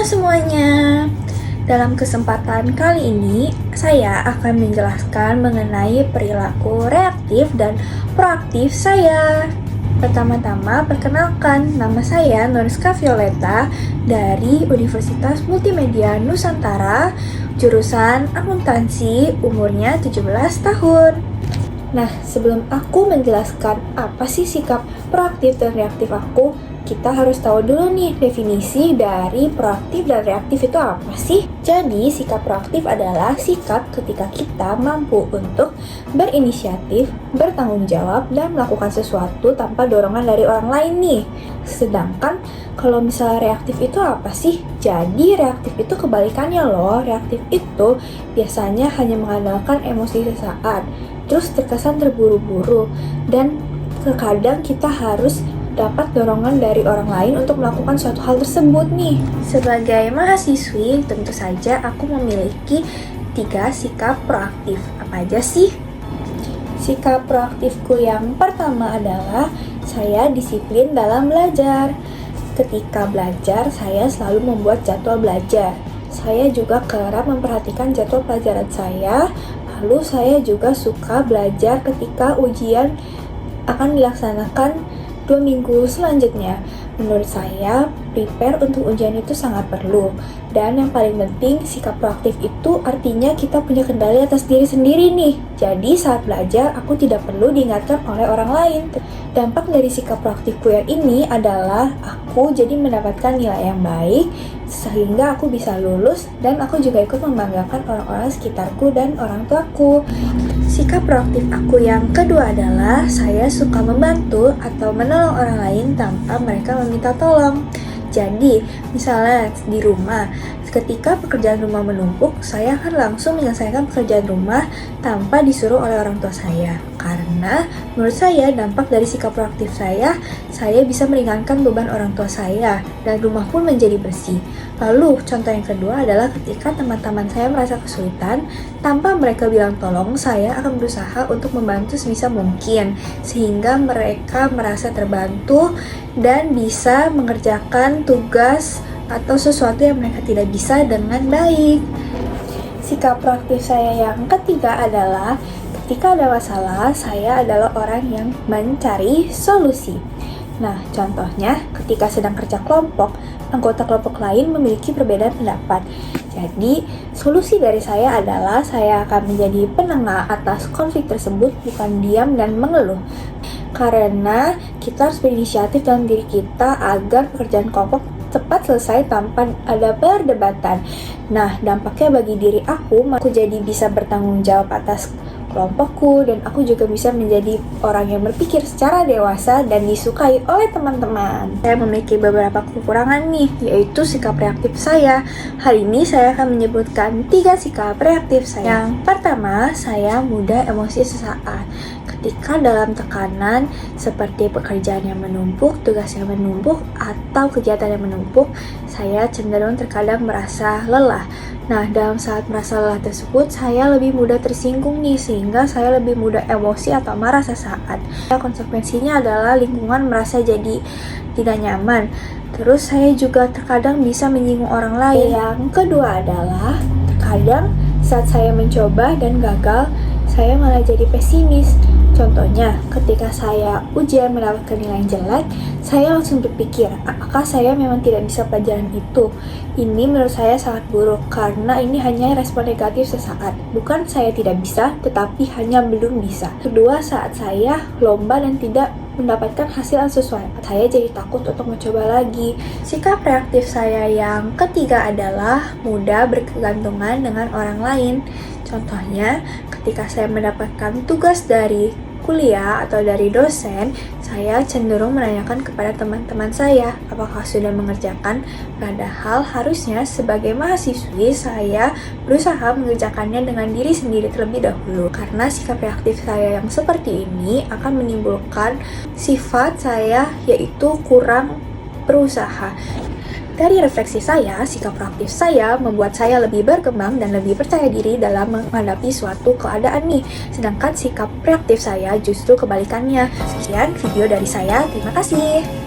semuanya. Dalam kesempatan kali ini, saya akan menjelaskan mengenai perilaku reaktif dan proaktif saya. Pertama-tama, perkenalkan, nama saya Noriska Violeta dari Universitas Multimedia Nusantara, jurusan akuntansi, umurnya 17 tahun. Nah, sebelum aku menjelaskan apa sih sikap proaktif dan reaktif aku, kita harus tahu dulu nih definisi dari proaktif dan reaktif itu apa sih? Jadi, sikap proaktif adalah sikap ketika kita mampu untuk berinisiatif, bertanggung jawab, dan melakukan sesuatu tanpa dorongan dari orang lain nih. Sedangkan kalau misalnya reaktif itu apa sih? Jadi reaktif itu kebalikannya loh. Reaktif itu biasanya hanya mengandalkan emosi sesaat, terus terkesan terburu-buru, dan terkadang kita harus dapat dorongan dari orang lain untuk melakukan suatu hal tersebut nih. Sebagai mahasiswi, tentu saja aku memiliki 3 sikap proaktif. Apa aja sih? Sikap proaktifku yang pertama adalah saya disiplin dalam belajar. Ketika belajar, saya selalu membuat jadwal belajar. Saya juga kerap memperhatikan jadwal pelajaran saya. Lalu saya juga suka belajar ketika ujian akan dilaksanakan 2 minggu selanjutnya. Menurut saya, prepare untuk ujian itu sangat perlu. Dan yang paling penting, sikap proaktif itu artinya kita punya kendali atas diri sendiri nih. Jadi saat belajar, aku tidak perlu diingatkan oleh orang lain. Dampak dari sikap proaktifku yang ini adalah aku jadi mendapatkan nilai yang baik, sehingga aku bisa lulus, dan aku juga ikut membanggakan orang-orang sekitarku dan orang tuaku. Sikap proaktif aku yang kedua adalah saya suka membantu atau menolong orang lain tanpa mereka meminta tolong. Jadi, misalnya di rumah, ketika pekerjaan rumah menumpuk, saya akan langsung menyelesaikan pekerjaan rumah tanpa disuruh oleh orang tua saya. Karena menurut saya dampak dari sikap proaktif saya bisa meringankan beban orang tua saya dan rumah pun menjadi bersih. Lalu contoh yang kedua adalah ketika teman-teman saya merasa kesulitan, tanpa mereka bilang tolong, saya akan berusaha untuk membantu sebisa mungkin sehingga mereka merasa terbantu dan bisa mengerjakan tugas atau sesuatu yang mereka tidak bisa dengan baik. Sikap proaktif saya yang ketiga adalah ketika ada masalah, saya adalah orang yang mencari solusi. Nah, contohnya ketika sedang kerja kelompok, anggota kelompok lain memiliki perbedaan pendapat. Jadi, solusi dari saya adalah saya akan menjadi penengah atas konflik tersebut, bukan diam dan mengeluh. Karena kita harus berinisiatif dalam diri kita agar pekerjaan kelompok cepat selesai tanpa ada perdebatan. Nah, dampaknya bagi diri aku jadi bisa bertanggung jawab atas kelompokku, dan aku juga bisa menjadi orang yang berpikir secara dewasa dan disukai oleh teman-teman. Saya memiliki beberapa kekurangan nih, yaitu sikap reaktif saya. Hari ini saya akan menyebutkan 3 sikap reaktif saya. Yang pertama, saya mudah emosi sesaat. Ketika dalam tekanan seperti pekerjaan yang menumpuk, tugas yang menumpuk, atau kegiatan yang menumpuk, saya cenderung terkadang merasa lelah. Nah, dalam saat merasa lelah tersebut, saya lebih mudah tersinggung nih, sehingga saya lebih mudah emosi atau marah sesaat. Konsekuensinya adalah lingkungan merasa jadi tidak nyaman. Terus saya juga terkadang bisa menyinggung orang lain. Yang kedua adalah terkadang saat saya mencoba dan gagal, saya malah jadi pesimis. Contohnya, ketika saya ujian mendapatkan nilai yang jelek, saya langsung berpikir, apakah saya memang tidak bisa pelajaran itu? Ini menurut saya sangat buruk, karena ini hanya respon negatif sesaat. Bukan saya tidak bisa, tetapi hanya belum bisa. Kedua, saat saya lomba dan tidak mendapatkan hasil yang sesuai, saya jadi takut untuk mencoba lagi. Sikap reaktif saya yang ketiga adalah mudah berkegantungan dengan orang lain. Contohnya, ketika saya mendapatkan tugas dari kuliah atau dari dosen, saya cenderung menanyakan kepada teman-teman saya apakah sudah mengerjakan, padahal harusnya sebagai mahasiswi saya berusaha mengerjakannya dengan diri sendiri terlebih dahulu. Karena sikap reaktif saya yang seperti ini akan menimbulkan sifat saya yaitu kurang berusaha. Dari refleksi saya, sikap proaktif saya membuat saya lebih berkembang dan lebih percaya diri dalam menghadapi suatu keadaan nih. Sedangkan sikap reaktif saya justru kebalikannya. Sekian video dari saya, terima kasih.